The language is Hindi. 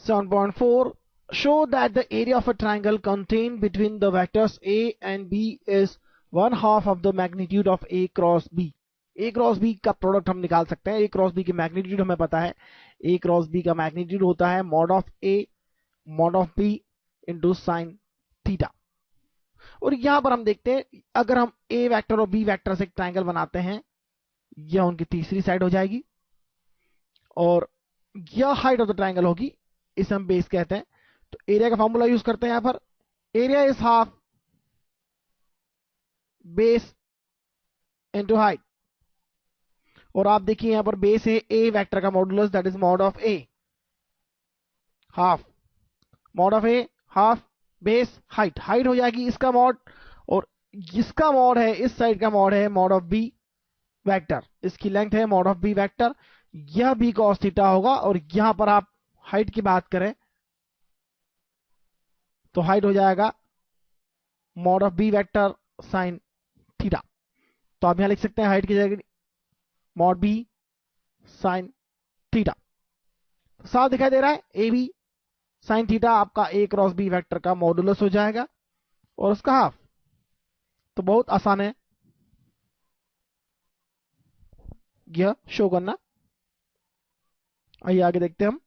7.4 show that the area of a triangle contained between the vectors a and b is 1/2 of the magnitude of a cross b. a cross b का प्रोडक्ट हम निकाल सकते हैं. a क्रॉस b की मैग्नीट्यूड हमें पता है. a क्रॉस b का मैग्नीट्यूड होता है mod of a mod of b into sine theta. और यहां पर हम देखते हैं अगर हम a वेक्टर और b वेक्टर से एक ट्राइंगल बनाते हैं, यह उनकी तीसरी साइड हो जाएगी और यह हाइट ऑफ द ट्राइंगल होगी. इसे हम बेस कहते हैं. तो एरिया का फॉर्मूला यूज करते हैं यहां पर. Area is half base into height. और आप देखिए यहां पर बेस है ए वेक्टर का modulus, that is mod of A. Half mod of A half base height. Height हो जाएगी इसका मॉड और इसका मॉड है इस साइड का मॉड है मॉड ऑफ बी वेक्टर. इसकी लेंथ है मॉड ऑफ बी वेक्टर. यह बी कॉस थीटा होगा. और यहां पर आप हाइट की बात करें तो हाइट हो जाएगा mod of b vector sine theta. तो आप यहां लिख सकते हैं हाइट की जगह मॉड बी साइन थीटा. साफ दिखाई दे रहा है. ए बी साइन थीटा आपका ए क्रॉस बी वेक्टर का मॉडुलस हो जाएगा और उसका हाफ. तो बहुत आसान है यह शो करना. आइए आगे देखते हैं हम.